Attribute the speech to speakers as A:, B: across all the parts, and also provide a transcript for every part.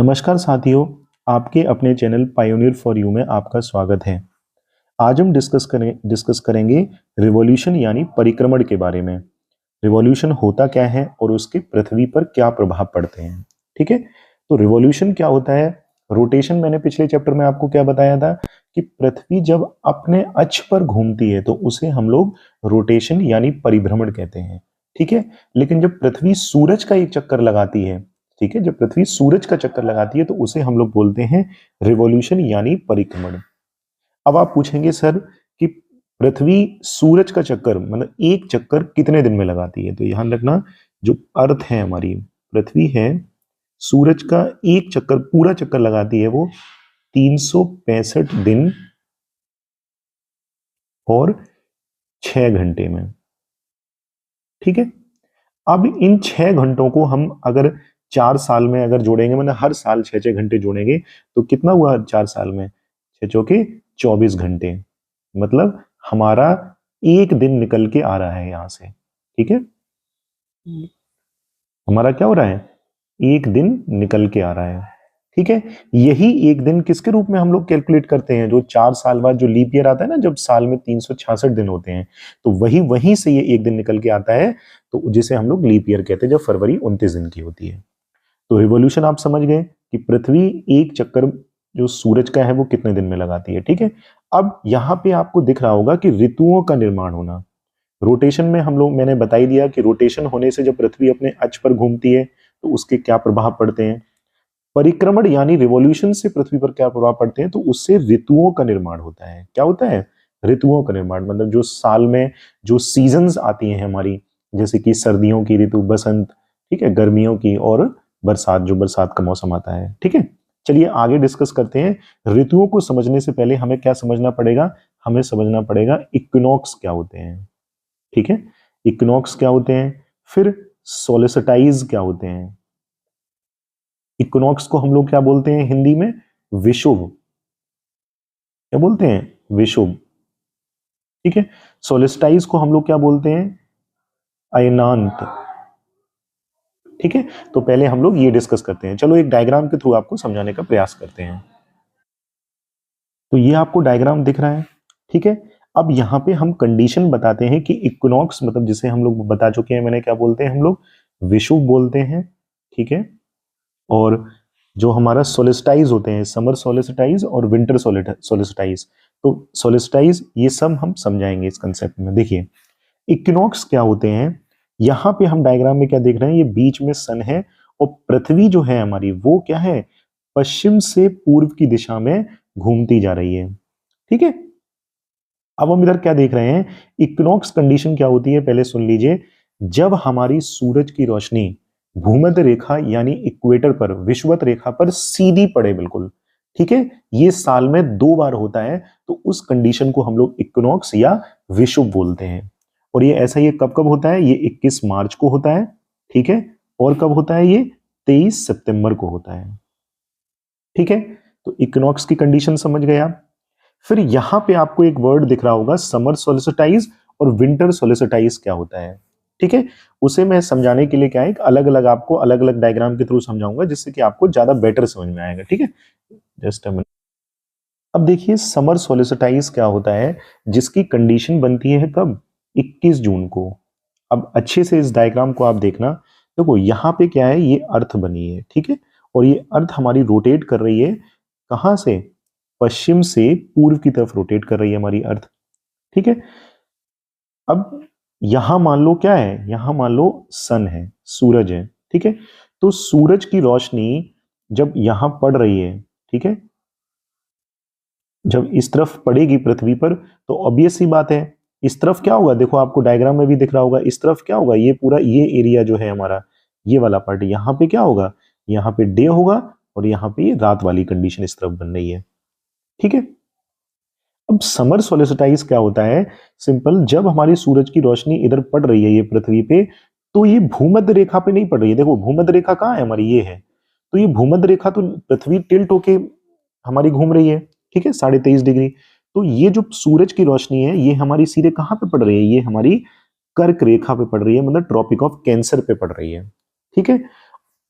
A: नमस्कार साथियों, आपके अपने चैनल पायोनियर फॉर यू में आपका स्वागत है। आज हम डिस्कस करेंगे रिवॉल्यूशन यानी परिक्रमण के बारे में। रिवॉल्यूशन होता क्या है और उसके पृथ्वी पर क्या प्रभाव पड़ते हैं। ठीक है, तो रिवॉल्यूशन क्या होता है। रोटेशन मैंने पिछले चैप्टर में आपको क्या बताया था कि पृथ्वी जब अपने अक्ष पर घूमती है तो उसे हम लोग रोटेशन यानी परिभ्रमण कहते हैं। ठीक है, लेकिन जब पृथ्वी सूरज का एक चक्कर लगाती है, ठीक है, जब पृथ्वी सूरज का चक्कर लगाती है तो उसे हम लोग बोलते हैं रिवॉल्यूशन यानी परिक्रमण। अब आप पूछेंगे सर कि पृथ्वी सूरज का चक्कर मतलब एक चक्कर कितने दिन में लगाती है। तो ध्यान रखना, जो अर्थ है हमारी पृथ्वी है, सूरज का एक चक्कर पूरा चक्कर लगाती है वो 365 दिन और 6 घंटे में। ठीक है, अब इन 6 घंटों को हम अगर 4 साल में अगर जोड़ेंगे, मतलब हर साल 6-6 घंटे जोड़ेंगे तो कितना हुआ 4 साल में, 6 चौके 24 घंटे। मतलब हमारा एक दिन निकल के आ रहा है यहां से। ठीक है, हमारा क्या हो रहा है, एक दिन निकल के आ रहा है। ठीक है, यही एक दिन किसके रूप में हम लोग कैलकुलेट करते हैं, जो 4 साल बाद जो लीप ईयर आता है ना, जब साल में 366 दिन होते हैं, तो वहीं से ये एक दिन निकल के आता है, तो जिसे हम लोग लीप ईयर कहते हैं, जब फरवरी 29 दिन की होती है। तो रिवॉल्यूशन आप समझ गए कि पृथ्वी एक चक्कर जो सूरज का है वो कितने दिन में लगाती है। ठीक है, अब यहां पे आपको दिख रहा होगा कि ऋतुओं का निर्माण होना। रोटेशन में हम लोग मैंने बता ही दिया कि रोटेशन होने से जब पृथ्वी अपने अक्ष पर घूमती है तो उसके क्या प्रभाव पड़ते हैं। परिक्रमण यानी रिवॉल्यूशन से पृथ्वी पर क्या प्रभाव पड़ते हैं, तो उससे ऋतुओं का निर्माण होता है। क्या होता है, ऋतुओं का निर्माण, मतलब जो साल में जो सीजन्स आती हैं हमारी, जैसे कि सर्दियों की ऋतु बसंत, ठीक है, गर्मियों की, और बरसात जो बरसात का मौसम आता है। ठीक है, चलिए आगे डिस्कस करते हैं। ऋतुओं को समझने से पहले हमें क्या समझना पड़ेगा, हमें समझना पड़ेगा इक्विनॉक्स क्या होते हैं। ठीक है, इक्विनॉक्स क्या होते हैं, फिर सोलिस्टाइज क्या होते हैं। इक्विनॉक्स को हम लोग क्या बोलते हैं हिंदी में, विषुव। क्या बोलते हैं, विषुव। ठीक है, सोलिस्टाइज को हम लोग क्या बोलते हैं, अयनांत। ठीक है, तो पहले हम लोग ये डिस्कस करते हैं। चलो एक डायग्राम के थ्रू आपको समझाने का प्रयास करते हैं। तो ये आपको डायग्राम दिख रहा है। ठीक है, अब यहाँ पे हम कंडीशन बताते हैं कि इक्विनॉक्स मतलब जिसे हम लोग बता चुके हैं, मैंने क्या बोलते हैं, हम लोग विषुव बोलते हैं। ठीक है, और जो हमारा सोलिस्टाइज होते हैं, समर सोलिस्टाइज और विंटर सोलिस्टाइज, तो सोलिस्टाइज ये सब हम समझाएंगे इस कंसेप्ट में। देखिए इक्विनॉक्स क्या होते हैं, यहाँ पे हम डायग्राम में क्या देख रहे हैं, ये बीच में सन है और पृथ्वी जो है हमारी वो क्या है, पश्चिम से पूर्व की दिशा में घूमती जा रही है। ठीक है, अब हम इधर क्या देख रहे हैं, इक्विनॉक्स कंडीशन क्या होती है पहले सुन लीजिए। जब हमारी सूरज की रोशनी भूमध्य रेखा यानी इक्वेटर पर, विषुवत रेखा पर सीधी पड़े बिल्कुल। ठीक है, ये साल में 2 बार होता है, तो उस कंडीशन को हम लोग इक्विनॉक्स या विषुव बोलते हैं। और ये ऐसा ये कब कब होता है, ये 21 मार्च को होता है। ठीक है, और कब होता है, ये 23 सितंबर को होता है। ठीक है, तो इक्विनॉक्स की कंडीशन समझ गए आप। फिर यहां पे आपको एक वर्ड दिख रहा होगा, समर सोलिसिटाइज और विंटर सोलिसिटाइज क्या होता है। ठीक है, उसे मैं समझाने के लिए क्या है, अलग अलग आपको अलग अलग डायग्राम के थ्रू समझाऊंगा, जिससे कि आपको ज्यादा बेटर समझ में आएगा। ठीक है, जस्ट अ मिनट। अब देखिए समर सोलिसिटाइज क्या होता है, जिसकी कंडीशन बनती है कब, 21 जून को। अब अच्छे से इस डायग्राम को आप देखना, देखो यहाँ पे क्या है, ये अर्थ बनी है। ठीक है, और ये अर्थ हमारी रोटेट कर रही है कहां से, पश्चिम से पूर्व की तरफ रोटेट कर रही है हमारी अर्थ। ठीक है, अब यहां मान लो क्या है, यहां मान लो सन है, सूरज है। ठीक है, तो सूरज की रोशनी जब यहां पड़ रही है, ठीक है, जब इस तरफ पड़ेगी पृथ्वी पर, तो ऑब्वियस सी बात है इस तरफ क्या होगा, देखो आपको डायग्राम में भी दिख रहा होगा, इस तरफ क्या होगा, ये पूरा ये एरिया जो है हमारा, ये वाला पार्ट, यहाँ पे क्या होगा, यहाँ पे डे होगा, और यहाँ पे रात वाली कंडीशन इस तरफ बन रही है। ठीक है, अब समर सोलिसिटाइज क्या होता है, सिंपल, जब हमारी सूरज की रोशनी इधर पड़ रही है ये पृथ्वी पे, तो ये भूमध्य रेखा पे नहीं पड़ रही है। देखो भूमध्य रेखा कहाँ है हमारी, ये है, तो ये भूमध्य रेखा तो पृथ्वी टिल्ट होके हमारी घूम रही है। ठीक है, 23.5 डिग्री। तो ये जो सूरज की रोशनी है ये हमारी सीधे कहाँ पे पड़ रही है, ये हमारी कर्क रेखा पे पड़ रही है, मतलब ट्रॉपिक ऑफ कैंसर पे पड़ रही है। ठीक है,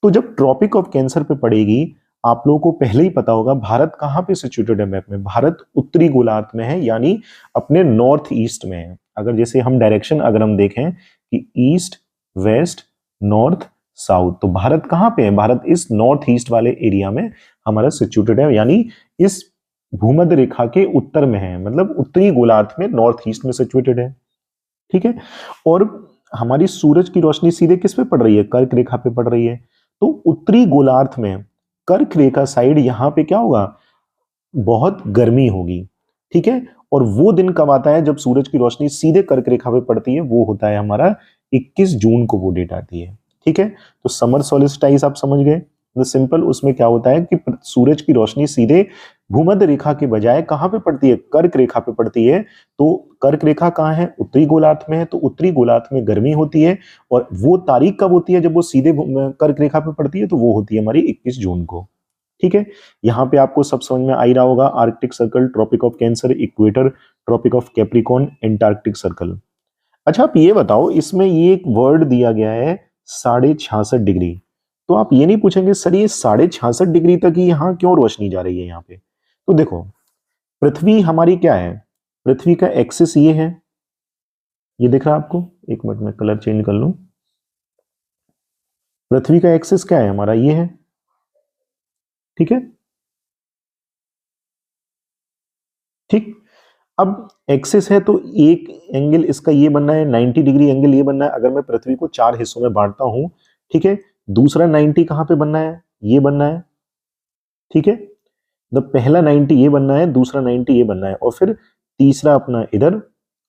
A: तो जब ट्रॉपिक ऑफ कैंसर पे पड़ेगी, आप लोगों को पहले ही पता होगा भारत कहाँ पे सिचुएटेड है मैप में, भारत उत्तरी गोलार्ध में है, यानी अपने नॉर्थ ईस्ट में है। अगर जैसे हम डायरेक्शन अगर हम देखें कि ईस्ट वेस्ट नॉर्थ साउथ, तो भारत कहाँ पे है, भारत इस नॉर्थ ईस्ट वाले एरिया में हमारा सिचुएटेड है, यानी इस भूमध्य रेखा के उत्तर में है, मतलब उत्तरी गोलार्ध में नॉर्थ ईस्ट में सिचुएटेड है। ठीक है, और हमारी सूरज की रोशनी सीधे किस पे पड़ रही है, कर्क रेखा पे पड़ रही है। तो उत्तरी गोलार्ध में कर्क रेखा साइड यहां पे क्या होगा, बहुत गर्मी होगी। ठीक है, और वो दिन कब आता है जब सूरज की रोशनी सीधे कर्क रेखा पे पड़ती है, वो होता है हमारा 21 जून को वो डेट आती है। ठीक है, तो समर सोलिस्टाइस आप समझ गए, सिंपल। उसमें क्या होता है कि सूरज की रोशनी सीधे भूमध्य रेखा के बजाय कहां पे पड़ती है, कर्क रेखा पे पड़ती है। तो कर्क रेखा कहां है, उत्तरी गोलार्ध में है, तो उत्तरी गोलार्ध में गर्मी होती है, और वो तारीख कब होती है जब वो सीधे कर्क रेखा पे पड़ती है, तो वो होती है हमारी 21 जून को। ठीक है, यहां पे आपको सब समझ में आ ही रहा होगा, Arctic Circle, Tropic of Cancer, equator, Tropic of Capricorn, Antarctic Circle. अच्छा आप ये बताओ, इसमें ये एक वर्ड दिया गया है 66.5 डिग्री, तो आप ये नहीं पूछेंगे सर ये 66.5 डिग्री तक ही यहाँ क्यों रोशनी जा रही है यहाँ पे। तो देखो, पृथ्वी हमारी क्या है, पृथ्वी का एक्सिस ये है, ये दिख रहा है आपको, एक मिनट में कलर चेंज कर लूं। पृथ्वी का एक्सिस क्या है हमारा, ये है। ठीक है, ठीक। अब एक्सिस है तो एक एंगल इसका ये बनना है 90 डिग्री, एंगल ये बनना है। अगर मैं पृथ्वी को 4 हिस्सों में बांटता हूं, ठीक है, दूसरा 90 कहां पे बनना है, ये बनना है। ठीक है, तो पहला 90 ये बनना है, दूसरा 90 ये बनना है, और फिर तीसरा अपना इधर,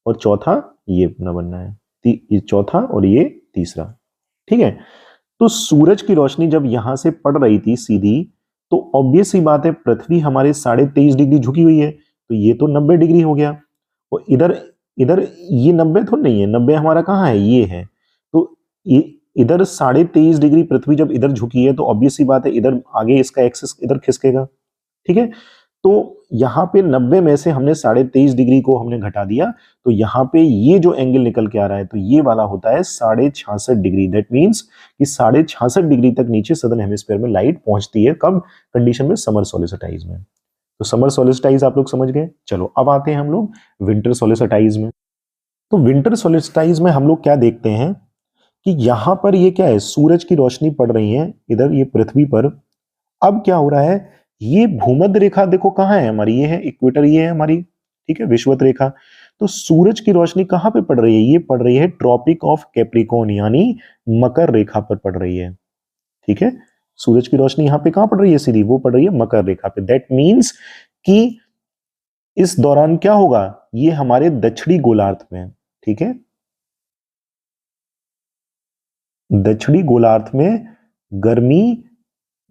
A: और चौथा ये अपना बनना है, ये चौथा और ये तीसरा। ठीक है, तो सूरज की रोशनी जब यहां से पड़ रही थी सीधी, तो ऑब्वियस ही बात है पृथ्वी हमारे 23.5 डिग्री झुकी हुई है, तो ये तो 90 डिग्री हो गया। और इधर इधर ये 90 तो नहीं है, 90 हमारा कहाँ है, ये है। तो ये इधर 23.5 डिग्री पृथ्वी जब इधर झुकी है, तो ऑब्वियस ही बात है इधर आगे इसका एक्सिस इधर खिसकेगा। ठीक है, तो यहाँ पे 90 में से हमने 23.5 डिग्री को हमने घटा दिया, तो यहाँ पे ये जो एंगल निकल के आ रहा है, तो ये वाला होता है 66.5 डिग्री। दैट मीन्स कि 66.5 डिग्री तक नीचे सदर्न हेमिस्फीयर में लाइट पहुंचती है, कब कंडीशन में, समर सोलिस्टाइज में। तो समर सोलिस्टाइज आप लोग समझ गए। चलो अब आते हैं हम लोग विंटर सोलिस्टाइज में। तो विंटर सोलिस्टाइज में हम लोग क्या देखते हैं कि यहां पर ये क्या है, सूरज की रोशनी पड़ रही है इधर ये पृथ्वी पर। अब क्या हो रहा है, ये भूमध्य रेखा देखो कहाँ है हमारी, ये है इक्वेटर, ये है हमारी, ठीक है, विषुवत रेखा। तो सूरज की रोशनी कहां पे पड़ रही है, ये पड़ रही है ट्रॉपिक ऑफ कैप्रिकॉर्न, यानी मकर रेखा पर पड़ रही है। ठीक है, सूरज की रोशनी यहां पे कहां पड़ रही है सीधी, वो पड़ रही है मकर रेखा पे। दैट मीन्स कि इस दौरान क्या होगा, ये हमारे दक्षिणी गोलार्ध में है। ठीक है, दक्षिणी गोलार्ध में गर्मी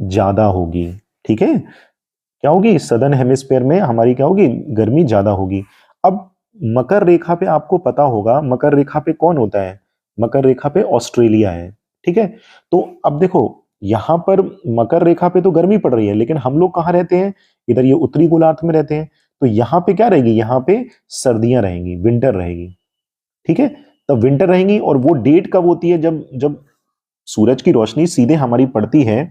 A: ज्यादा होगी। ठीक है, क्या होगी, सदर्न हेमिस्फीयर में हमारी क्या होगी, गर्मी ज्यादा होगी। अब मकर रेखा पे आपको पता होगा, मकर रेखा पे कौन होता है, मकर रेखा पे ऑस्ट्रेलिया है। ठीक है, तो अब देखो यहां पर मकर रेखा पे तो गर्मी पड़ रही है, लेकिन हम लोग कहां रहते हैं, इधर ये उत्तरी गोलार्ध में रहते हैं, तो यहां पे क्या रहेगी, यहां पे सर्दियां रहेंगी, विंटर रहेगी। ठीक है, तो विंटर रहेंगी, और वो डेट कब होती है, जब जब सूरज की रोशनी सीधे हमारी पड़ती है,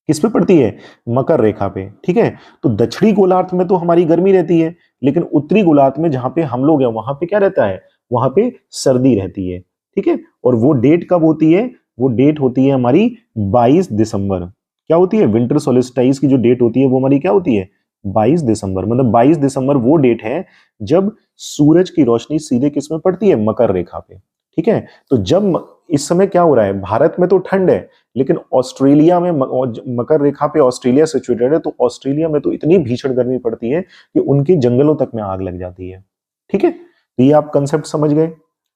A: किस पे पड़ती है, मकर रेखा पे। ठीक है, तो दक्षिणी गोलार्ध में तो हमारी गर्मी रहती है, लेकिन उत्तरी गोलार्ध में जहां पे हम लोग हैं वहां पे क्या रहता है, वहां पे सर्दी रहती है। ठीक है, और वो डेट कब होती है, वो डेट होती है हमारी 22 दिसंबर। क्या होती है, विंटर सोलिस्टाइस की जो डेट होती है वो हमारी क्या होती है, 22 दिसंबर। मतलब 22 दिसंबर वो डेट है जब सूरज की रोशनी सीधे किस में पड़ती है, मकर रेखा पे। ठीक है, तो जब इस समय क्या हो रहा है, भारत में तो ठंड है, लेकिन ऑस्ट्रेलिया में मकर रेखा पे ऑस्ट्रेलिया सिचुएटेड है, तो ऑस्ट्रेलिया में तो इतनी भीषण गर्मी पड़ती है कि उनके जंगलों तक में आग लग जाती है। ठीक है, तो ये आप कंसेप्ट समझ गए।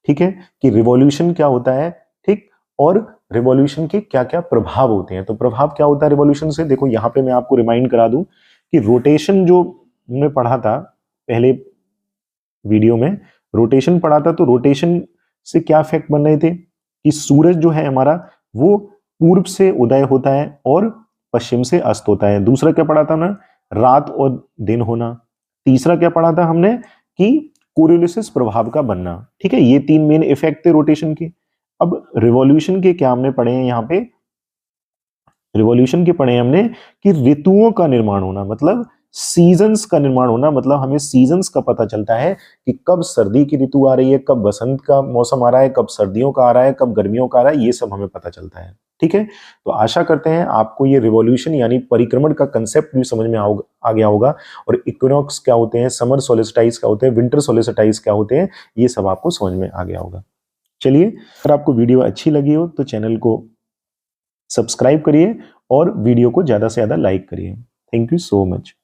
A: ठीक है, कि रिवॉल्यूशन क्या होता है, ठीक, और रिवॉल्यूशन के क्या क्या प्रभाव होते हैं। तो प्रभाव क्या होता है रिवॉल्यूशन से, देखो यहां पे मैं आपको रिमाइंड करा दूं कि रोटेशन जो हमने पढ़ा था पहले वीडियो में, रोटेशन पढ़ा था, तो रोटेशन से क्या इफेक्ट बन रहे थे कि सूरज जो है हमारा वो पूर्व से उदय होता है और पश्चिम से अस्त होता है। दूसरा क्या पढ़ा था ना, रात और दिन होना। तीसरा क्या पढ़ा था हमने कि कोरियोलिसिस प्रभाव का बनना। ठीक है, ये 3 मेन इफेक्ट थे रोटेशन के। अब रिवॉल्यूशन के क्या हमने पढ़े हैं यहाँ पे, रिवॉल्यूशन के पढ़े हमने कि ऋतुओं का निर्माण होना, मतलब सीजन्स का निर्माण होना, मतलब हमें सीजन्स का पता चलता है कि कब सर्दी की ऋतु आ रही है, कब बसंत का मौसम आ रहा है, कब सर्दियों का आ रहा है, कब गर्मियों का आ रहा है, ये सब हमें पता चलता है। ठीक है, तो आशा करते हैं आपको ये रिवॉल्यूशन यानी परिक्रमण का कंसेप्ट भी समझ में आ गया होगा, और इक्विनॉक्स क्या होते हैं, समर सोलिस्टाइज क्या होते हैं, विंटर सोलिस्टाइज क्या होते हैं, ये सब आपको समझ में आ गया होगा। चलिए, अगर आपको वीडियो अच्छी लगी हो तो चैनल को सब्सक्राइब करिए और वीडियो को ज़्यादा से ज़्यादा लाइक करिए। Thank you so much.